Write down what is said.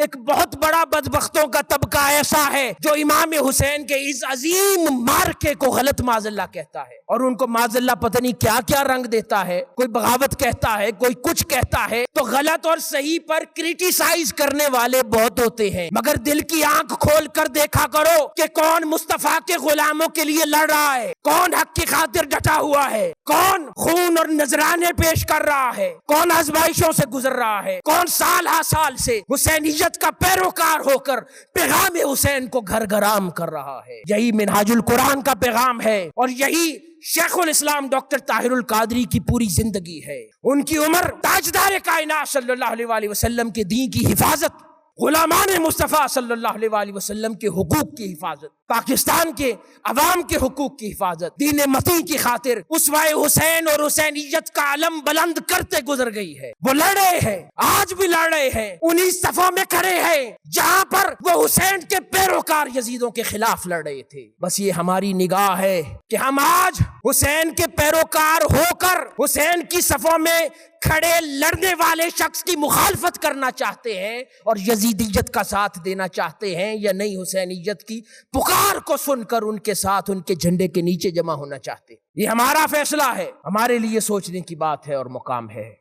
ایک بہت بڑا بدبختوں کا طبقہ ایسا ہے جو امام حسین کے اس عظیم مارکے کو غلط معاذ اللہ کہتا ہے، اور ان کو معاذ اللہ پتہ نہیں کیا کیا رنگ دیتا ہے، کوئی بغاوت کہتا ہے، کوئی کچھ کہتا ہے۔ تو غلط اور صحیح پر کرٹیسائز کرنے والے بہت ہوتے ہیں، مگر دل کی آنکھ کھول کر دیکھا کرو کہ کون مصطفیٰ کے غلاموں کے لیے لڑ رہا ہے، کون حق کی خاطر ڈٹا ہوا ہے، کون خون اور نذرانے پیش کر رہا ہے، کون آزمائشوں سے گزر رہا ہے، کون سال ہا سال سے حسینیت کا پیروکار ہو کر پیغام حسین کو گھر گھرام کر رہا ہے۔ یہی منہاج القرآن کا پیغام ہے، اور یہی شیخ الاسلام ڈاکٹر طاہر القادری کی پوری زندگی ہے۔ ان کی عمر تاجدار کائنات صلی اللہ علیہ وآلہ وسلم کے دین کی حفاظت، غلامان مصطفیٰ صلی اللہ علیہ وآلہ وسلم کے حقوق کی حفاظت، پاکستان کے عوام کے حقوق کی حفاظت، دین متین کی خاطر اسوہ حسین اور حسینیت کا علم بلند کرتے گزر گئی ہے۔ وہ لڑ رہے ہیں، آج بھی لڑ رہے ہیں، انہی صفوں میں کھڑے ہیں جہاں پر وہ حسین کے پیروکار یزیدوں کے خلاف لڑ رہے تھے۔ بس یہ ہماری نگاہ ہے کہ ہم آج حسین کے پیروکار ہو کر حسین کی صفوں میں کھڑے لڑنے والے شخص کی مخالفت کرنا چاہتے ہیں اور یزیدیت کا ساتھ دینا چاہتے ہیں، یا نہیں حسینیت کی پکار کو سن کر ان کے ساتھ ان کے جھنڈے کے نیچے جمع ہونا چاہتے ہیں۔ یہ ہمارا فیصلہ ہے، ہمارے لیے سوچنے کی بات ہے اور مقام ہے۔